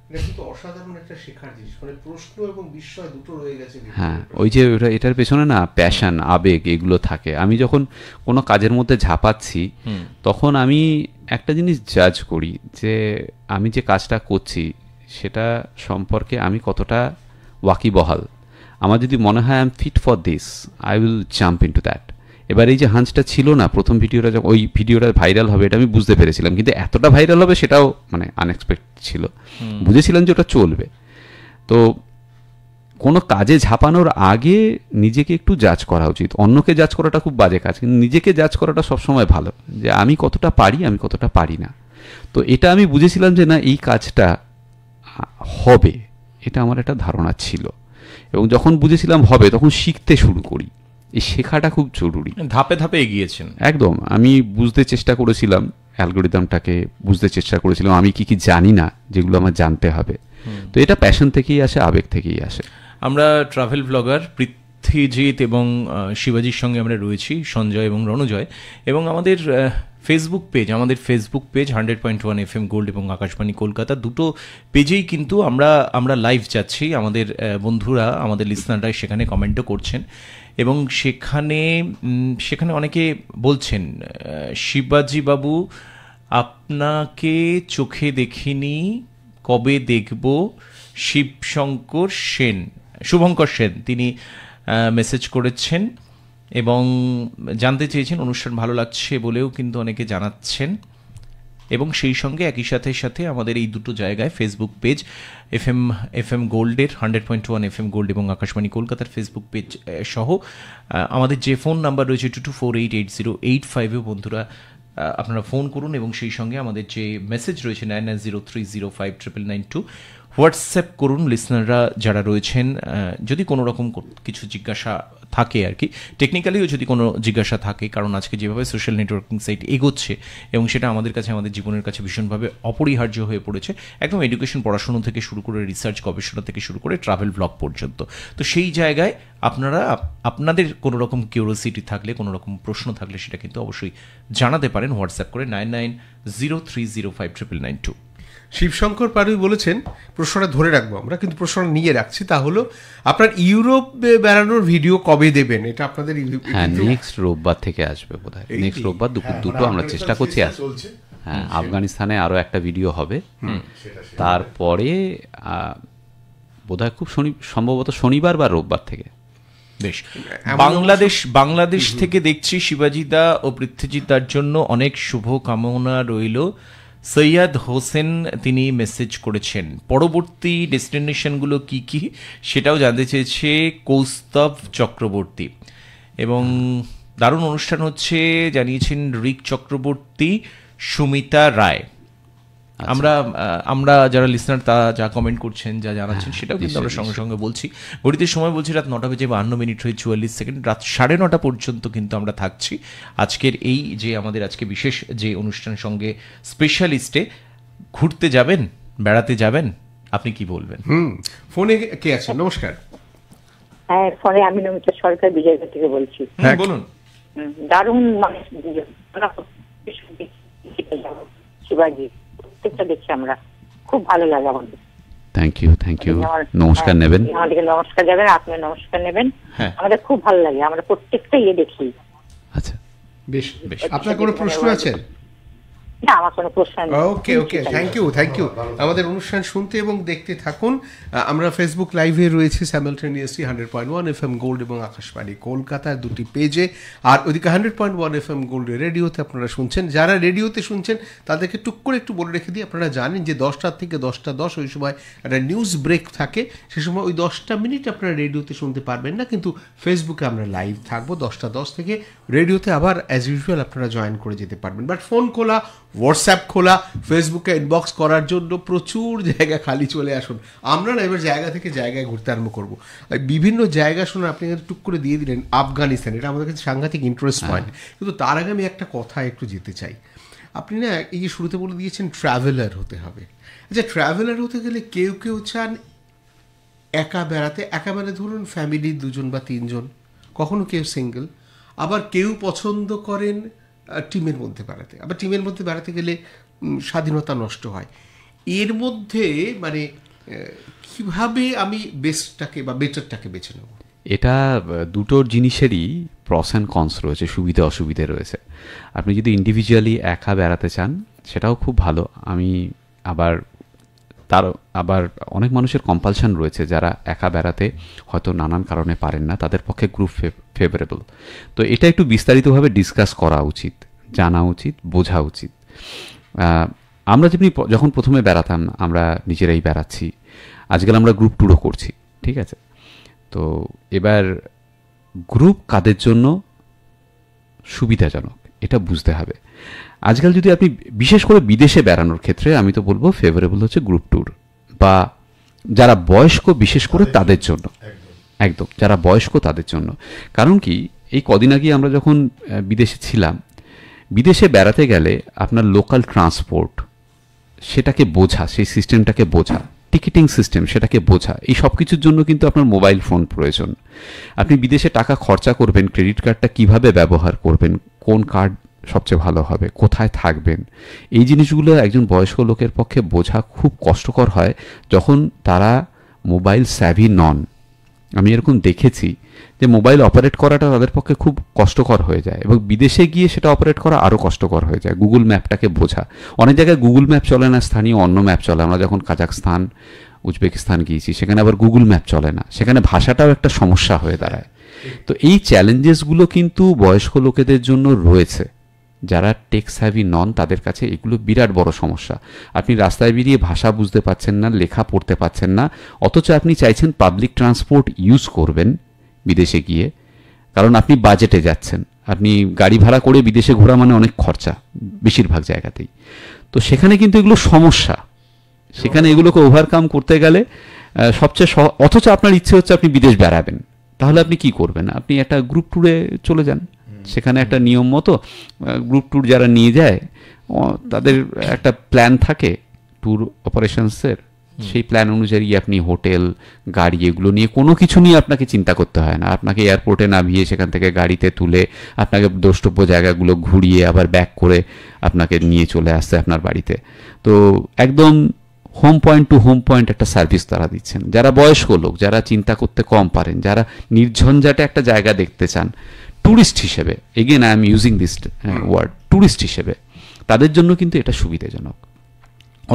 এটা কিন্তু অসাধারণ একটা শেখার জিনিস, মানে প্রশ্ন এবং বিস্ময় দুটো রয়ে গেছে। হ্যাঁ, ওই যে এটার পেছনে না প্যাশন, আবেগ এগুলো থাকে। আমি যখন কোনো কাজের মধ্যে ঝাঁপাচ্ছি, তখন আমি একটা জিনিস জাজ করি যে আমি যে কাজটা করছি সেটা সম্পর্কে আমি কতটা ওয়াকিবহাল। আমার যদি মনে হয় I am fit for this, I will jump into that. এবার এই যে হাঞ্চটা ছিল না প্রথম ভিডিওটা, যখন ওই ভিডিওটা ভাইরাল হবে এটা আমি বুঝতে পেরেছিলাম, কিন্তু এতটা ভাইরাল হবে সেটাও মানে আনএক্সপেক্টেড ছিল। বুঝেছিলাম যে ওটা চলবে। তো কোনো কাজে ঝাঁপানোর আগে নিজেকে একটু জাজ করা উচিত। অন্যকে জাজ করাটা খুব বাজে কাজ, কিন্তু নিজেকে জাজ করাটা সবসময় ভালো, যে আমি কতটা পারি, আমি কতটা পারি না। তো এটা আমি বুঝেছিলাম যে না, এই কাজটা হবে, এটা আমার একটা ধারণা ছিল। এবং যখন বুঝেছিলাম হবে, তখন শিখতে শুরু করি। এই শেখাটা খুব জরুরি। ধাপে ধাপে এগিয়েছেন। একদম। আমি বুঝতে চেষ্টা করেছিলাম অ্যালগোরিদমটাকে, বুঝতে চেষ্টা করেছিলাম আমি কি কি জানি না, যেগুলো আমার জানতে হবে। তো এটা প্যাশন থেকেই আসে, আবেগ থেকেই আসে। আমরা ট্রাভেল ব্লগার পৃথ্বীজিৎ এবং শিবাজির সঙ্গে আমরা রয়েছি, সঞ্জয় এবং রণজয়, এবং আমাদের ফেসবুক পেজ 100.1 FM গোল্ড এবং আকাশবাণী কলকাতা, দুটো পেজেই কিন্তু আমরা লাইভ যাচ্ছি। আমাদের বন্ধুরা, আমাদের লিসনাররা সেখানে কমেন্টও করছেন, এবং সেখানে অনেকে বলছেন, শিবাজি বাবু আপনাকে চোখে দেখিনি, কবে দেখব? শুভঙ্কর সেন তিনি মেসেজ করেছেন এবং জানতে চেয়েছেন অনুষ্ঠান ভালো লাগছে বলেও কিন্তু অনেকে জানাচ্ছেন। এবং সেই সঙ্গে একই সাথে আমাদের এই দুটো জায়গায় ফেসবুক পেজ এফএম গোল্ডের 100.1 FM গোল্ড এবং আকাশবাণী কলকাতার ফেসবুক পেজ সহ আমাদের যে ফোন নাম্বার রয়েছে 22488085 বন্ধুরা আপনারা ফোন করুন, এবং সেই সঙ্গে আমাদের যে মেসেজ রয়েছে 9903059992 হোয়াটসঅ্যাপ করুন। লিসনাররা যারা রয়েছেন, যদি কোনো রকম কিছু জিজ্ঞাসা থাকে আর কি, টেকনিক্যালিও যদি কোনো জিজ্ঞাসা থাকে, কারণ আজকে যেভাবে সোশ্যাল নেটওয়ার্কিং সাইট এগোচ্ছে এবং সেটা আমাদের কাছে, আমাদের জীবনের কাছে ভীষণভাবে অপরিহার্য হয়ে পড়েছে, একদম এডুকেশন, পড়াশুনো থেকে শুরু করে রিসার্চ গবেষণা থেকে শুরু করে ট্রাভেল ব্লগ পর্যন্ত। তো সেই জায়গায় আপনাদের কোনো রকম কিউরিওসিটি থাকলে, কোনো রকম প্রশ্ন থাকলে সেটা কিন্তু অবশ্যই জানাতে পারেন হোয়াটসঅ্যাপ করে 9903059992। শিবশঙ্কর পারুই বলেছেন, প্রশ্নটা ধরে রাখবো আমরা, কিন্তু প্রশ্নটা নিয়ে রাখছি, তা হলো আপনার ইউরোপে বেড়ানোর ভিডিও কবে দেবেন? এটা আপনাদের নেক্সট রোববার থেকে আসবে বোধহয়, নেক্সট রোববার দুপুর 2টো আমরা চেষ্টা করছি। হ্যাঁ, আফগানিস্তানে আরও একটা ভিডিও হবে, তারপরে বোধহয় খুব সম্ভবত শনিবার বা রোববার থেকে। বেশ, বাংলাদেশ থেকে দেখছি শিবাজিদা ও পৃথ্বীজিতার জন্য অনেক শুভ কামনা রইল। সৈয়দ হোসেন তিনি মেসেজ করেছেন, পরবর্তী ডেস্টিনেশনগুলো কি কি সেটাও জানতে চেয়েছে কৌস্তব চক্রবর্তী। এবং দারুণ অনুষ্ঠান হচ্ছে জানিয়েছেন রিক চক্রবর্তী, সুমিতা রায়। আমরা যারা লিসনার তা যা কমেন্ট করছেন, যা জানাচ্ছেন সেটাও কিন্তু আমরা সঙ্গে সঙ্গে বলছি। ঘড়িতে সময় বলছি রাত 9:52 রাত 9:30 পর্যন্ত কিন্তু আমরা থাকছি আজকের এই যে আমাদের আজকে বিশেষ যে অনুষ্ঠান সঙ্গে স্পেশালিস্টে। ঘুরতে যাবেন, বেড়াতে যাবেন, আপনি কি বলবেন? ফোনে কে আছেন? নমস্কার। হ্যাঁ, ফোনে আমি নমিতা সরকার বিজয়পুর থেকে বলছি। হ্যাঁ বলুন। দারুণ মানুষ, শিবাজি প্রত্যেকটা দেখছি আমরা, খুব ভালো লাগে আমাদের। থ্যাংক ইউ নমস্কার নেবেন, আমাদেরকে নমস্কার যাবেন, আপনি নমস্কার নেবেন। আমাদের খুব ভালো লাগে, আমরা প্রত্যেকটা দেখি। আচ্ছা, বেশ। আপনার কোনো প্রশ্ন আছে? না, আমার কোনো প্রশ্ন নেই। ওকে, থ্যাংক ইউ। আমাদের অনুষ্ঠান শুনতে এবং দেখতে থাকুন। আমরা ফেসবুক লাইভে রয়েছে স্যামলটেনিয়াসলি 100.1 FM গোল্ড এবং আকাশবাণী কলকাতার দুটি পেজে, আর ওদিকে 100.1 FM গোল্ড রেডিওতে আপনারা শুনছেন। যারা রেডিওতে শুনছেন তাদেরকে টুক করে একটু বলে রেখে দিই, আপনারা জানেন যে 10টা থেকে 10টা 10 ওই সময় একটা নিউজ ব্রেক থাকে, সে সময় ওই 10টা মিনিট আপনারা রেডিওতে শুনতে পারবেন না, কিন্তু ফেসবুকে আমরা লাইভ থাকবো 10টা 10 থেকে। রেডিওতে আবার অ্যাজ ইউজুয়াল আপনারা জয়েন করে যেতে পারবেন। বাট ফোন খোলা, হোয়াটসঅ্যাপ খোলা, ফেসবুকে ইনবক্স করার জন্য প্রচুর জায়গা খালি, চলে আসুন। আমরা না এবার জায়গা থেকে জায়গায় ঘুরতে আরম্ভ করবো। বিভিন্ন জায়গা শুনে আপনি টুক করে দিয়ে দিলেন আফগানিস্তান, এটা আমাদের কাছে সাংঘাতিক ইন্টারেস্ট পয়েন্ট। কিন্তু তার আগে আমি একটা কথা একটু যেতে চাই। আপনি না এই যে শুরুতে বলে দিয়েছেন ট্রাভেলার হতে হবে। আচ্ছা, ট্রাভেলার হতে গেলে কেউ চান একা বেড়াতে, একেবারে ধরুন ফ্যামিলি 2জন বা 3জন, কখনো কেউ সিঙ্গেল, আবার কেউ পছন্দ করেন টিমের মধ্যে বেড়াতে। আবার টিমের মধ্যে বেড়াতে গেলে স্বাধীনতা নষ্ট হয়। এর মধ্যে মানে কিভাবে আমি বেস্টটাকে বা বেটারটাকে বেছে নেব? এটা দুটোর জিনিসেরই প্রস অ্যান্ড কনস রয়েছে, সুবিধা অসুবিধে রয়েছে। আপনি যদি ইন্ডিভিজুয়ালি একা বেড়াতে চান সেটাও খুব ভালো। আবার অনেক মানুষের কম্পালশন রয়েছে, যারা একা বেড়াতে হয়তো নানান কারণে পারেন না, তাদের পক্ষে গ্রুপ ফেভারেবল। তো এটা একটু বিস্তারিতভাবে ডিসকাস করা উচিত, জানা উচিত, বোঝা উচিত। আমরা যখন প্রথমে বেড়াতাম, আমরা নিজেরাই বেড়াচ্ছি, আজকাল আমরা গ্রুপ ট্যুরও করছি, ঠিক আছে? তো এবার গ্রুপ কাদের জন্য সুবিধাজনক এটা বুঝতে হবে। আজকাল যদি আপনি বিশেষ করে বিদেশে বেড়ানোর ক্ষেত্রে আমি তো বলবো ফেভারেবল হচ্ছে গ্রুপ ট্যুর, বা যারা বয়স্ক বিশেষ করে তাদের জন্য, একদম যারা বয়স্ক তাদের জন্য। কারণ কি, এই কদিন আগে আমরা যখন বিদেশে ছিলাম, বিদেশে বেড়াতে গেলে আপনার লোকাল ট্রান্সপোর্ট সেটাকে বোঝা, সেই সিস্টেমটাকে বোঝা, টিকিটিং সিস্টেম সেটাকে বোঝা, এই সব কিছুর জন্য কিন্তু আপনার মোবাইল ফোন প্রয়োজন। আপনি বিদেশে টাকা খরচা করবেন, ক্রেডিট কার্ডটা কিভাবে ব্যবহার করবেন, কোন কার্ড সবচেয়ে ভালো হবে, কোথায় থাকবেন, এই জিনিসগুলো একজন বয়স্ক লোকের পক্ষে বোঝা খুব কষ্টকর হয় যখন তারা মোবাইল স্যাভি নন। আমি এরকম দেখেছি যে মোবাইল অপারেট করাটা তাদের পক্ষে খুব কষ্টকর হয়ে যায়, এবং বিদেশে গিয়ে সেটা অপারেট করা আরও কষ্টকর হয়ে যায়। গুগল ম্যাপটাকে বোঝা, অনেক জায়গায় গুগল ম্যাপ চলে না, স্থানীয় অন্য ম্যাপ চলে। আমরা যখন কাজাকস্তান, উজবেকিস্তান গিয়েছি, সেখানে আবার গুগল ম্যাপ চলে না, সেখানে ভাষাটাও একটা সমস্যা হয়ে দাঁড়ায়। তো এই চ্যালেঞ্জেসগুলো কিন্তু বয়স্ক লোকেদের জন্য রয়েছে, যারা টেক স্যাভি নন তাদের কাছে এগুলো বিরাট বড় সমস্যা। আপনি রাস্তায় বেরিয়ে ভাষা বুঝতে পারছেন না, লেখা পড়তে পারছেন না, অথচ আপনি চাইছেন পাবলিক ট্রান্সপোর্ট ইউজ করবেন বিদেশে গিয়ে, কারণ আপনি বাজেটে যাচ্ছেন। আপনি গাড়ি ভাড়া করে বিদেশে ঘোরা মানে অনেক খরচা বেশিরভাগ জায়গাতেই। তো সেখানে কিন্তু এগুলো সমস্যা, সেখানে এগুলোকে ওভারকাম করতে গেলে সবচেয়ে অথচ আপনার ইচ্ছে হচ্ছে আপনি বিদেশ বেড়াবেন, তাহলে আপনি কি করবেন? আপনি একটা গ্রুপ ট্যুরে চলে যান। সেখানে একটা নিয়ম মতো গ্রুপ ট্যুর যারা নিয়ে যায় তাদের একটা প্ল্যান থাকে ট্যুর অপারেশনসের, সেই প্ল্যান অনুযায়ী আপনি হোটেল, গাড়ি এগুলো নিয়ে কোনো কিছু নিয়ে আপনাকে চিন্তা করতে হয় না। আপনাকে এয়ারপোর্টে নামিয়ে সেখান থেকে গাড়িতে তুলে আপনাকে দ্রষ্টব্য জায়গাগুলো ঘুরিয়ে আবার ব্যাক করে আপনাকে নিয়ে চলে আসছে আপনার বাড়িতে। তো একদম home point to home point একটা সার্ভিস তারা দিচ্ছেন। যারা বয়স্ক লোক, যারা চিন্তা করতে কম পারেন, যারা নির্ঝঞ্ঝাটে একটা জায়গা দেখতে চান, ট্যুরিস্ট হিসেবে, again I am using this word, tourist হিসেবে তাদের জন্য কিন্তু এটা সুবিধাজনক।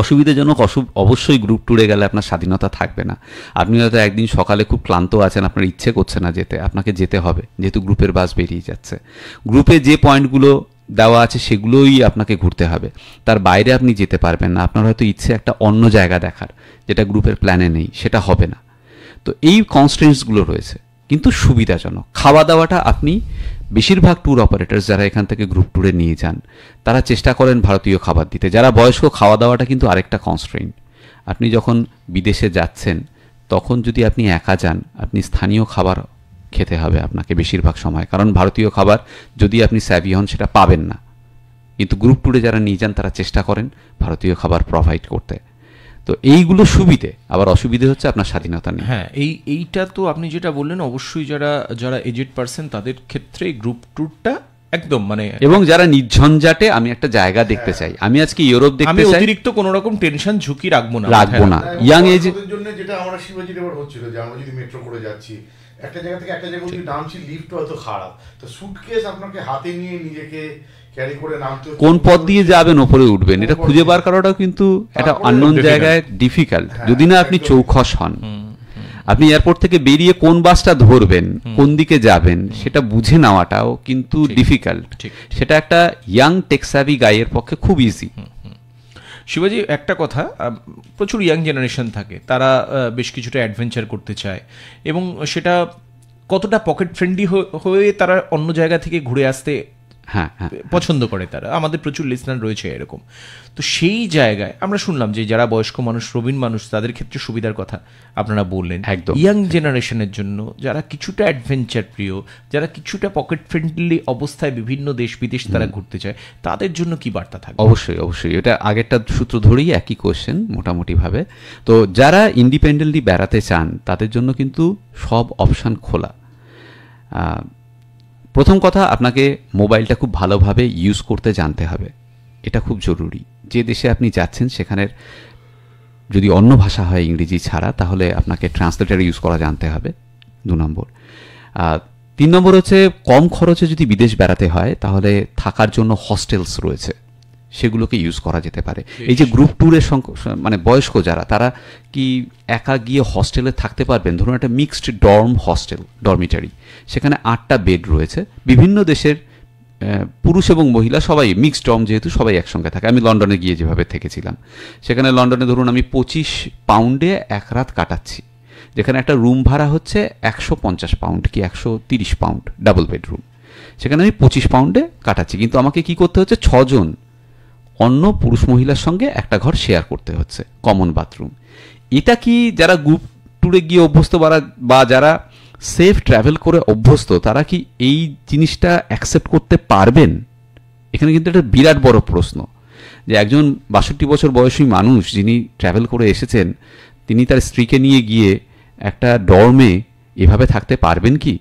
অসুবিধাজনক অবশ্যই গ্রুপ ট্যুরে গেলে আপনার স্বাধীনতা থাকবে না। আপনি হয়তো একদিন সকালে খুব ক্লান্ত আছেন, আপনার ইচ্ছে করছে না যেতে, আপনাকে যেতে হবে যেহেতু গ্রুপের বাস বেরিয়ে যাচ্ছে। গ্রুপে যে পয়েন্টগুলো দেওয়া আছে সেগুলোই আপনাকে ঘুরতে হবে, তার বাইরে আপনি যেতে পারবেন না। আপনার হয়তো ইচ্ছে একটা অন্য জায়গা দেখার যেটা গ্রুপের প্ল্যানে নেই, সেটা হবে না। তো এই কনস্ট্রেন্টসগুলো রয়েছে, কিন্তু সুবিধাজনক। খাওয়া দাওয়াটা আপনি বেশিরভাগ ট্যুর অপারেটার্স যারা এখান থেকে গ্রুপ ট্যুরে নিয়ে যান তারা চেষ্টা করেন ভারতীয় খাবার দিতে। যারা বয়স্ক, খাওয়া দাওয়াটা কিন্তু আরেকটা কনস্ট্রেন্ট। আপনি যখন বিদেশে যাচ্ছেন তখন যদি আপনি একা যান, আপনি স্থানীয় খাবার খেতে হবে আপনাকে বেশিরভাগ সময়, কারণ ভারতীয় খাবার যদি আপনি স্যাভি হন সেটা পাবেন না। কিন্তু গ্রুপ ট্যুরে যারা নিয়ে যান তারা চেষ্টা করেন ভারতীয় খাবার প্রোভাইড করতে। তো এইগুলো সুবিধে, আবার অসুবিধে হচ্ছে আপনার স্বাধীনতা নেই। হ্যাঁ, এইটা তো আপনি যেটা বললেন, অবশ্যই যারা এজেড পার্সন তাদের ক্ষেত্রে গ্রুপ ট্যুরটা একদম মানে, এবং যারা নির্ঝঞ্ঝাটে আমি একটা জায়গা দেখতে চাই, আমি আজকে ইউরোপ দেখতে চাই, অতিরিক্ত কোনো রকম টেনশন ঝুঁকি রাখবো না। ইয়াং এজের জন্য যেটা আমরা শিবাজির এবার হচ্ছিল যে আমরা যদি মেট্রো করে যাচ্ছি একটা জায়গা থেকে একটা জায়গায় যদি নামছি, লিফট হয়তো খারাপ, তো সুটকেস আপনাকে হাতে নিয়ে নিজেকে ক্যারি করে নামতে, কোন পথ দিয়ে যাবেন, ওপরে উঠবেন, এটা খুঁজে বার করাটাও কিন্তু একটা আননোন জায়গায় ডিফিকাল্ট, যদি না আপনি চৌখস হন। আপনি এয়ারপোর্ট থেকে বেরিয়ে কোন বাসটা ধরবেন, কোন দিকে যাবেন, সেটা বুঝে নেওয়াটাও কিন্তু ডিফিকাল্ট। সেটা একটা ইয়াং টেকসাভি গাইয়ের পক্ষে খুব ইজি। শিবাজি, একটা কথা, প্রচুর ইয়াং জেনারেশন থাকে, তারা বেশ কিছুটা অ্যাডভেঞ্চার করতে চায়, এবং সেটা কতটা পকেট ফ্রেন্ডলি হয়ে তারা অন্য জায়গা থেকে ঘুরে আসতে পছন্দ করে। তারা, আমাদের প্রচুর লিসনার রয়েছে এরকম। তো সেই জায়গায় আমরা শুনলাম যে যারা বয়স্ক মানুষ, প্রবীণ মানুষ, তাদের ক্ষেত্রে সুবিধার কথা আপনারা বললেন। একদম ইয়াং জেনারেশনের জন্য, যারা কিছুটা অ্যাডভেঞ্চার প্রিয়, যারা কিছুটা পকেট ফ্রেন্ডলি অবস্থায় বিভিন্ন দেশ বিদেশ তারা ঘুরতে চায়, তাদের জন্য কি বার্তা থাকবে? অবশ্যই অবশ্যই, এটা আগেরটা সূত্র ধরেই একই কোশ্চেন মোটামুটিভাবে। তো যারা ইন্ডিপেন্ডেন্টলি বেড়াতে চান তাদের জন্য কিন্তু সব অপশান খোলা। প্রথম কথা, আপনাকে মোবাইলটা খুব ভালোভাবে ইউজ করতে জানতে হবে, এটা খুব জরুরি। যে দেশে আপনি যাচ্ছেন সেখানের যদি অন্য ভাষা হয় ইংরেজি ছাড়া, তাহলে আপনাকে ট্রান্সলেটার ইউজ করা জানতে হবে, 2 নম্বর। 3 নম্বর হচ্ছে, কম খরচে যদি বিদেশ বেড়াতে হয় তাহলে থাকার জন্য হস্টেলস রয়েছে, সেগুলোকে ইউজ করা যেতে পারে। এই যে গ্রুপ ট্যুরের মানে বয়স্ক যারা, তারা কি একা গিয়ে হস্টেলে থাকতে পারবেন? ধরুন একটা মিক্সড হস্টেল, ডরমিটারি, সেখানে 8টা বেড রয়েছে, বিভিন্ন দেশের পুরুষ এবং মহিলা সবাই মিক্সড ডর্ম, যেহেতু সবাই একসঙ্গে থাকে। আমি লন্ডনে গিয়ে যেভাবে থেকেছিলাম, সেখানে লন্ডনে ধরুন আমি 25 পাউন্ডে 1 রাত কাটাচ্ছি, যেখানে একটা রুম ভাড়া হচ্ছে 150 পাউন্ড কি 130 পাউন্ড, ডাবল বেডরুম, সেখানে আমি 25 পাউন্ডে কাটাচ্ছি। কিন্তু আমাকে কি করতে হচ্ছে, 6 জন অন্য পুরুষ মহিলার সঙ্গে একটা ঘর শেয়ার করতে হচ্ছে, কমন বাথরুম। এটা কি যারা গ্রুপ ট্যুরে গিয়ে অভ্যস্ত বা যারা সেফ ট্রাভেল করে অভ্যস্ত, তারা কি এই জিনিসটা অ্যাকসেপ্ট করতে পারবেন? এখানে কিন্তু একটা বিরাট বড় প্রশ্ন, যে একজন 62 বছর বয়সী মানুষ যিনি ট্রাভেল করে এসেছেন, তিনি তার স্ত্রীকে নিয়ে গিয়ে একটা ডর্মে এভাবে থাকতে পারবেন কি?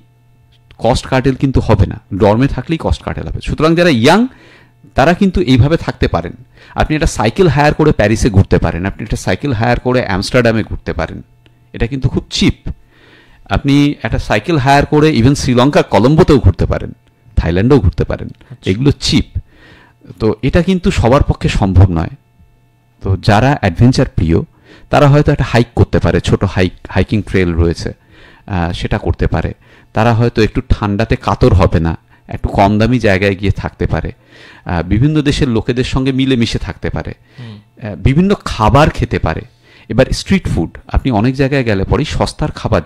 কস্ট কার্টেল কিন্তু হবে না, ডর্মে থাকলেই কস্ট কার্টেল হবে। সুতরাং যারা ইয়াং তারা কিন্তু এইভাবে থাকতে পারেন। আপনি একটা সাইকেল হায়ার করে প্যারিসে ঘুরতে পারেন, আপনি একটা সাইকেল হায়ার করে আমস্টারডামে ঘুরতে পারেন, এটা কিন্তু খুব চিপ। আপনি একটা সাইকেল হায়ার করে ইভেন শ্রীলঙ্কা কলম্বোতেও ঘুরতে পারেন, থাইল্যান্ডেও ঘুরতে পারেন, এগুলো চিপ। তো এটা কিন্তু সবার পক্ষে সম্ভব নয়। তো যারা অ্যাডভেঞ্চার প্রিয় তারা হয়তো একটা হাইক করতে পারে, ছোট হাইকিং ট্রেল রয়েছে, সেটা করতে পারে। তারা হয়তো একটু ঠান্ডাতে কাতর হবে না, একটু কম দামি জায়গায় গিয়ে থাকতে পারে, বিভিন্ন দেশের লোকেদের সঙ্গে মিলেমিশে থাকতে পারে, বিভিন্ন খাবার খেতে পারে। এবার স্ট্রিট ফুড, আপনি অনেক জায়গায় গেলে পরেই সস্তার খাবার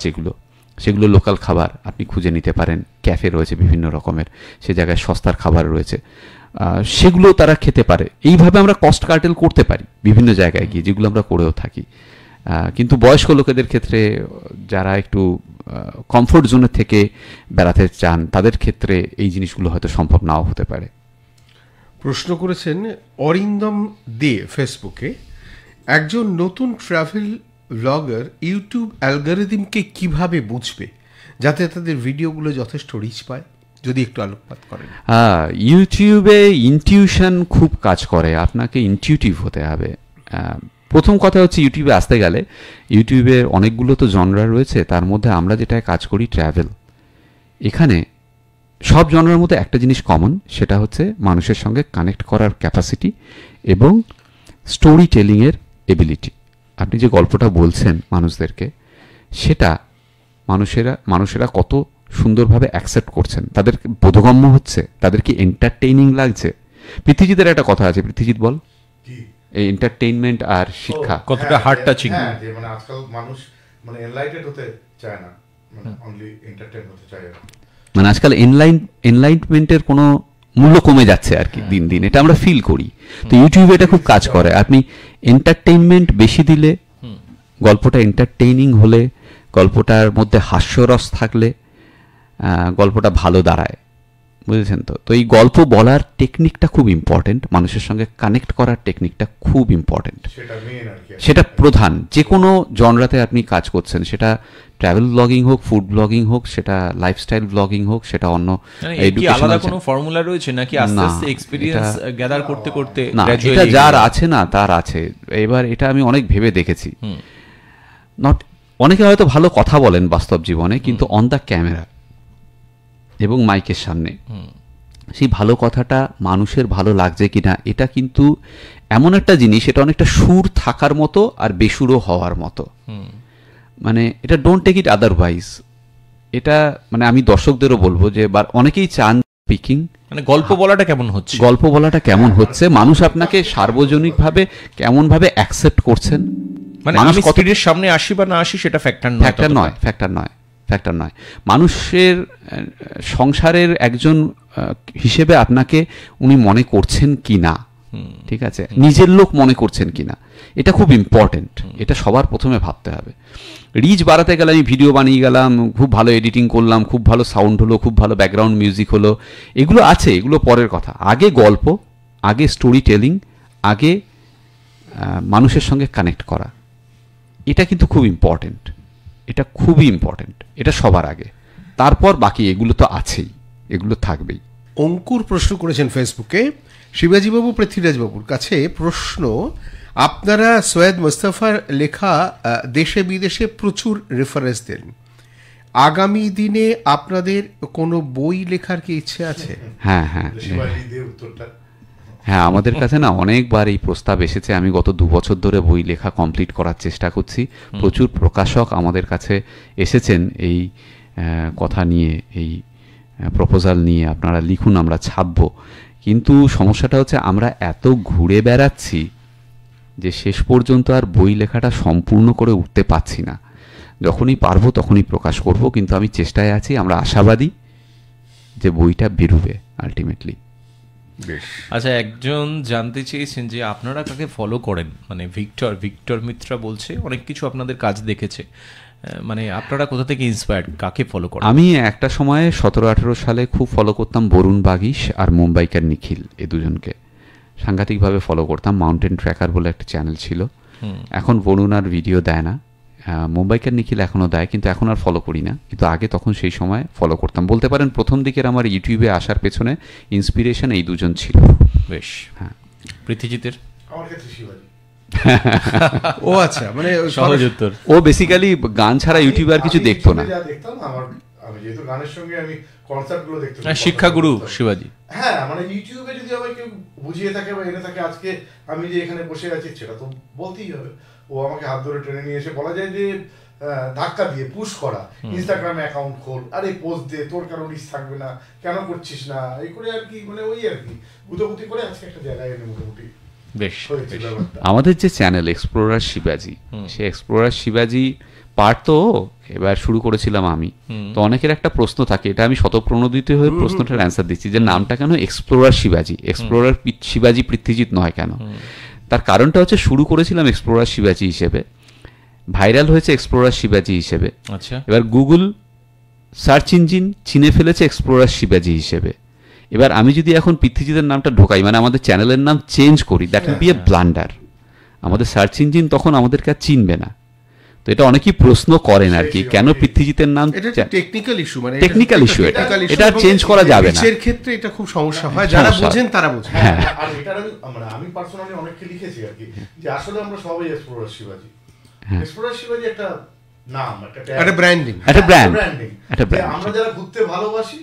সেগুলো লোকাল খাবার আপনি খুঁজে নিতে পারেন। ক্যাফে রয়েছে বিভিন্ন রকমের, সে জায়গায় সস্তার খাবার রয়েছে, সেগুলো তারা খেতে পারে। এইভাবে আমরা কস্ট কার্টেল করতে পারি বিভিন্ন জায়গায় গিয়ে, যেগুলো আমরা করেও থাকি। কিন্তু বয়স্ক লোকেদের ক্ষেত্রে, যারা একটু কমফোর্ট জোনের থেকে বেড়াতে চান, তাদের ক্ষেত্রে এই জিনিসগুলো হয়তো সম্ভব নাও হতে পারে। প্রশ্ন করেছেন অরিন্দম দে ফেসবুকে, একজন নতুন ট্রাভেল ব্লগার ইউটিউব অ্যালগরিদমকে কিভাবে বুঝবে যাতে তাদের ভিডিওগুলো যথেষ্ট রিচ পায়, যদি একটু আলোকপাত করেন। ইউটিউবে ইনটিউশন খুব কাজ করে, আপনাকে ইনটিউটিভ হতে হবে। প্রথম কথা হচ্ছে, ইউটিউবে আসতে গেলে ইউটিউবের অনেকগুলো তো জনরা রয়েছে, তার মধ্যে আমরা যেটায় কাজ করি ট্রাভেল, এখানে সব জনরার মধ্যে একটা জিনিস কমন, সেটা হচ্ছে মানুষের সঙ্গে কানেক্ট করার ক্যাপাসিটি এবং স্টোরি টেলিংয়ের এবিলিটি। আপনি যে গল্পটা বলছেন মানুষদেরকে, সেটা মানুষেরা কত সুন্দরভাবে অ্যাকসেপ্ট করছেন, তাদের বোধগম্য হচ্ছে, তাদের কি এন্টারটেইনিং লাগছে? পৃথ্বীজিতের একটা কথা আছে, পৃথ্বীজিৎ বল, এই এন্টারটেইনমেন্ট আর শিক্ষা কতটা হার্ট টাচিং। মানে আজকাল মানুষ মানে এনলাইটেড হতে চায় না, মানে অনলি এন্টারটেইন হতে চায় না। মানে আজকাল এনলাইটমেন্টের কোনো মূল্য কমে যাচ্ছে আর কি দিন দিন, এটা আমরা ফিল করি। তো ইউটিউবে এটা খুব কাজ করে, আপনি এন্টারটেইনমেন্ট বেশি দিলে, গল্পটা এন্টারটেইনিং হলে, গল্পটার মধ্যে হাস্যরস থাকলে গল্পটা ভালো দাঁড়ায়, বুঝেছেন তো? তো এই গল্প বলার টেকনিকটা খুব ইম্পর্টেন্ট, মানুষের সঙ্গে কানেক্ট করার টেকনিকটা খুব ইম্পর্টেন্ট, সেটা প্রধান। যে কোনো জনরাতে আপনি কাজ করছেন, সেটা ট্রাভেল ব্লগিং হোক, ফুড ব্লগিং হোক, সেটা লাইফস্টাইল ব্লগিং হোক, সেটা অন্য আলাদা কোনো ফর্মুলা রয়েছে নাকি আস্তে আস্তে এক্সপেরিয়েন্স গ্যাদার করতে করতে? না, এটা যার আছে না তার আছে। এবার এটা আমি অনেক ভেবে দেখেছি, অনেকে হয়তো ভালো কথা বলেন বাস্তব জীবনে, কিন্তু অন দ্য ক্যামেরা এবং মাইকের সামনে সেই ভালো কথাটা মানুষের ভালো লাগছে কিনা, এটা কিন্তু এমন একটা জিনিস, এটা অনেকটা সুর থাকার মতো আর বেসুরও হওয়ার মতো। মানে এটা ডোন্ট টেক ইট আদারওয়াইজ। এটা মানে আমি দর্শকদেরও বলবো যে অনেকেই চান স্পিকিং, মানে গল্প বলাটা কেমন হচ্ছে, গল্প বলাটা কেমন হচ্ছে, মানুষ আপনাকে সার্বজনিকভাবে কেমনভাবে অ্যাকসেপ্ট করছেন। মানে আমি স্পিডের সামনে আসি বা না আসি সেটা ফ্যাক্টর নয়। মানুষের সংসারের একজন হিসেবে আপনাকে উনি মনে করছেন কি না, ঠিক আছে, নিজের লোক মনে করছেন কিনা, এটা খুব ইম্পর্টেন্ট। এটা সবার প্রথমে ভাবতে হবে। রিচ বাড়াতে গেলে আমি ভিডিও বানিয়ে গেলাম, খুব ভালো এডিটিং করলাম, খুব ভালো সাউন্ড হলো, খুব ভালো ব্যাকগ্রাউন্ড মিউজিক হলো, এগুলো আছে, এগুলো পরের কথা। আগে গল্প, আগে স্টোরি টেলিং, আগে মানুষের সঙ্গে কানেক্ট করা, এটা কিন্তু খুব ইম্পর্টেন্ট, এটা খুবই ইম্পর্টেন্ট, এটা সবার আগে। তারপর বাকি এগুলো তো আছেই, এগুলো থাকবেই। অঙ্কুর প্রশ্ন করেছেন ফেসবুকে, শিবাজীবাবু পৃথ্বীরাজবাবুর কাছে প্রশ্ন, আপনারা সৈয়দ মুস্তাফার লেখা দেশে বিদেশে প্রচুর রেফারেন্স দেন, আগামী দিনে আপনাদের কোনো বই লেখার কি ইচ্ছে আছে? হ্যাঁ, আমাদের কাছে না অনেকবার এই প্রস্তাব এসেছে। আমি গত 2 বছর ধরে বই লেখা কমপ্লিট করার চেষ্টা করছি। প্রচুর প্রকাশক আমাদের কাছে এসেছেন এই কথা নিয়ে, এই প্রপোজাল নিয়ে, আপনারা লিখুন, আমরা ছাপবো। কিন্তু সমস্যাটা হচ্ছে আমরা এত ঘুরে বেড়াচ্ছি যে শেষ পর্যন্ত আর বই লেখাটা সম্পূর্ণ করে উঠতে পারছি না। যখনই পারবো তখনই প্রকাশ করব, কিন্তু আমি চেষ্টায় আছি, আমরা আশাবাদী যে বইটা বেরোবে আলটিমেটলি। আচ্ছা, একজন জানতে চেয়েছেন যে আপনারা কাকে ফলো করেন, মানে ভিক্টর মিত্রা বলছে অনেক কিছু আপনাদের কাজ দেখেছে, মানে আপনারা কোথা থেকে ইন্সপায়ার্ড, কাকে ফলো করেন? আমি একটা সময়ে 17-18 সালে খুব ফলো করতাম বরুণ বাগিশ আর মুম্বাইকার নিখিল, এই দুজনকে সাংঘাতিকভাবে ফলো করতাম। মাউন্টেন ট্র্যাকার বলে একটা চ্যানেল ছিল, এখন বরুণ আর ভিডিও দেয় না, মুম্বাইকার নিখিল এখনও দেয়, কিন্তু এখন আর ফলো করি না। কিন্তু আগে তখন সেই সময় ফলো করতাম। বলতে পারেন প্রথম দিকের আমার ইউটিউবে আসার পেছনে ইন্সপিরেশন এই দুজন ছিল। বেশ, হ্যাঁ। পৃথ্বীজিতের? আমার ক্ষেত্রে শিবাজি। ও আচ্ছা, মানে সহজ উত্তর। ও বেসিক্যালি গান ছাড়া ইউটিউবে আর কিছু দেখতো না। দেখতাম আমি যেহেতু গানের সঙ্গে আমি কনসার্টগুলো দেখতে, শিক্ষাগুরু শিবাজি। হ্যাঁ, মানে ইউটিউবে যদি আমাকে কেউ বুঝিয়ে থাকে বা এনে থাকে, আজকে আমি যে এখানে বসে আছি সেটা তো বলতেই হবে। ও আমাকে হাত ধরে টেনে নিয়ে এসে বলা যায় যে ধাক্কা দিয়ে পুশ করা, ইনস্টাগ্রামে অ্যাকাউন্ট খোল, আরে পোস্ট দে, তোর কারো রিচ থাকবে না, কেন করছিস না, এই করে আর কি, মানে ওই আর কি গুতগুতি করে আজকে একটা জায়গায় এনে মোটামুটি বেশ। আমাদের যে চ্যানেল এক্সপ্লোরার শিবাজি, সে এক্সপ্লোরার শিবাজি পার্ট তো এবার শুরু করেছিলাম আমি। তো অনেকের একটা প্রশ্ন থাকে, এটা আমি শতপ্রণোদিত হয়ে প্রশ্নটার অ্যান্সার দিচ্ছি যে নামটা কেন এক্সপ্লোরার শিবাজি, এক্সপ্লোরার শিবাজি পৃথ্বীজিৎ নয় কেন? তার কারণটা হচ্ছে শুরু করেছিলাম এক্সপ্লোরার শিবাজি হিসেবে, ভাইরাল হয়েছে এক্সপ্লোরার শিবাজি হিসেবে। আচ্ছা, এবার গুগল সার্চ ইঞ্জিন চিনে ফেলেছে এক্সপ্লোরার শিবাজি হিসেবে। এবার আমি যদি এখন পৃথ্বীজিতের নামটা ঢোকাই, মানে আমাদের চ্যানেলের নাম চেঞ্জ করি, that will B A blunder. আমাদের সার্চ ইঞ্জিন তখন আমাদেরকে আর চিনবে না। তো এটা অনেকেই প্রশ্ন করেন আর কি, কেন পৃথ্বীজিতের নাম? টেকনিক্যাল ইস্যু, মানে টেকনিক্যাল ইস্যু, এটা চেঞ্জ করা যাবে না। এর ক্ষেত্রে এটা খুব সমস্যা হয়, যারা বোঝেন তারা বোঝেন। হ্যাঁ, আর এটা আমি পার্সোনালি অনেককে লিখেছি আর কি, যে আসলে আমরা সবাই এক্সপ্লোরার শিবাজি। এক্সপ্লোরার শিবাজি একটা নাম, একটা ব্র্যান্ডিং, আমরা যারা ঘুরতে ভালোবাসি,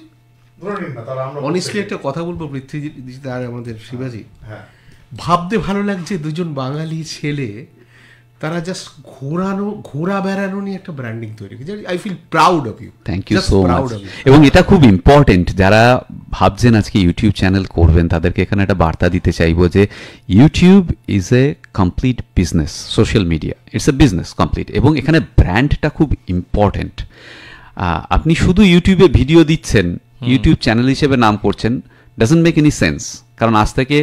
ধরে নিন না, তারা আমরা অনেস্টলি একটা কথা বলবো, পৃথ্বীজিৎ আর আমাদের শিবাজি, ভাবতে ভালো লাগছে দুজন বাঙালি ছেলে তারা জাস্ট ঘোরা বেড়ানো নিয়ে একটা ব্র্যান্ডিং তৈরি করেছে। I feel proud of you. Thank you so much. এবং এটা খুব ইম্পর্টেন্ট, যারা ভাবছেন আজকে ইউটিউব চ্যানেল করবেন তাদেরকে এখানে একটা বার্তা দিতে চাইবো যে YouTube is a complete business, social media it's a business complete, এবং এখানে ব্র্যান্ডটা খুব ইম্পর্টেন্ট। আপনি শুধু ইউটিউবে ভিডিও দিচ্ছেন, ইউটিউব চ্যানেল হিসেবে নাম করছেন, ডাজন্ট মেক এনি সেন্স। কারণ আজ থেকে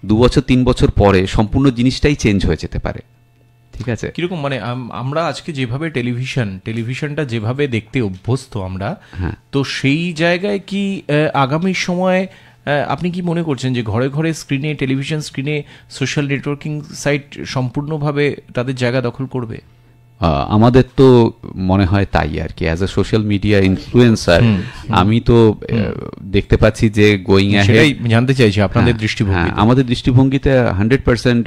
2 বছর 3 বছর পরে সম্পূর্ণ জিনিসটাই চেঞ্জ হয়ে যেতে পারে। ঠিক আছে, কিরকম মানে আমরা আজকে যেভাবে টেলিভিশনটা যেভাবে দেখতে অভ্যস্ত আমরা, তো সেই জায়গায় কি আগামী সময়ে আপনি কি মনে করছেন যে ঘরে ঘরে স্ক্রিনে, টেলিভিশন স্ক্রিনে সোশ্যাল নেটওয়ার্কিং সাইট সম্পূর্ণভাবে তাদের জায়গা দখল করবে? আমাদের তো মনে হয় তাই আর কি। As a social media influencer আমি তো দেখতে পাচ্ছি যে গোয়িং সেটাই জানতে চাইছি আপনাদের দৃষ্টিভঙ্গি। আমাদের দৃষ্টিভঙ্গিতে 100%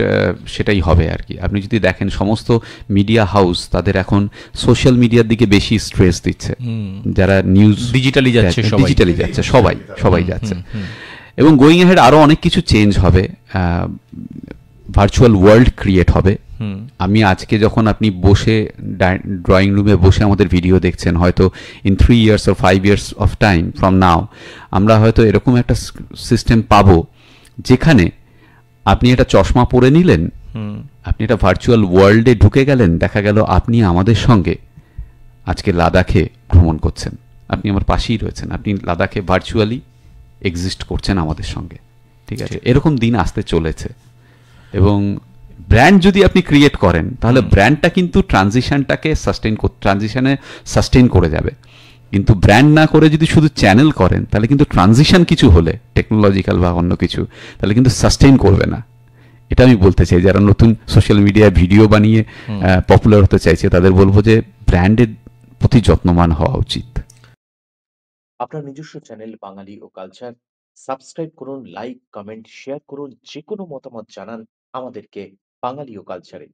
সেটাই হবে আর কি। আপনি যদি দেখেন সমস্ত মিডিয়া হাউস তাদের এখন সোশ্যাল মিডিয়ার দিকে বেশি স্ট্রেস দিচ্ছে, যারা নিউজ ডিজিটালি যাচ্ছে, সবাই যাচ্ছে। এবং গোয়িং অ্যাহেড আরো অনেক কিছু চেঞ্জ হবে, ভার্চুয়াল ওয়ার্ল্ড ক্রিয়েট হবে। আমি আজকে যখন আপনি বসে ড্রয়িং রুমে বসে আমাদের ভিডিও দেখছেন, হয়তো in 3 years or 5 years of time from now আমরা হয়তো এরকম একটা সিস্টেম পাবো যেখানে আপনি একটা চশমা পরে নিলেন, আপনি একটা ভার্চুয়াল ওয়ার্ল্ডে ঢুকে গেলেন, দেখা গেল আপনি আমাদের সঙ্গে আজকে লাদাখে ভ্রমণ করছেন, আপনি আমার পাশেই রয়েছেন, আপনি লাদাখে ভার্চুয়ালি এক্সিস্ট করছেন আমাদের সঙ্গে। ঠিক আছে, এরকম দিন আসতে চলেছে। এবং ব্র্যান্ড যদি আপনি ক্রিয়েট করেন তাহলে ব্র্যান্ডটা কিন্তু ট্রানজিশনে সাস্টেইন করে যাবে। কিন্তু ব্র্যান্ড না করে যদি শুধু চ্যানেল করেন তাহলে কিন্তু ট্রানজিশন কিছু হলে টেকনোলজিক্যাল বা অন্য কিছু, তাহলে কিন্তু সাস্টেইন করবে না। এটা আমি বলতে চাই, যারা নতুন সোশ্যাল মিডিয়ায় ভিডিও বানিয়ে পপুলার হতে চাইছে তাদের বলবো যে ব্র্যান্ডের প্রতি যত্নবান হওয়া উচিত। আপনার নিজস্ব চ্যানেল বাঙালি ও কালচার সাবস্ক্রাইব করুন, লাইক, কমেন্ট, শেয়ার করুন, যে কোনো মতামত জানান আমাদেরকে বাঙালি ও কালচারে।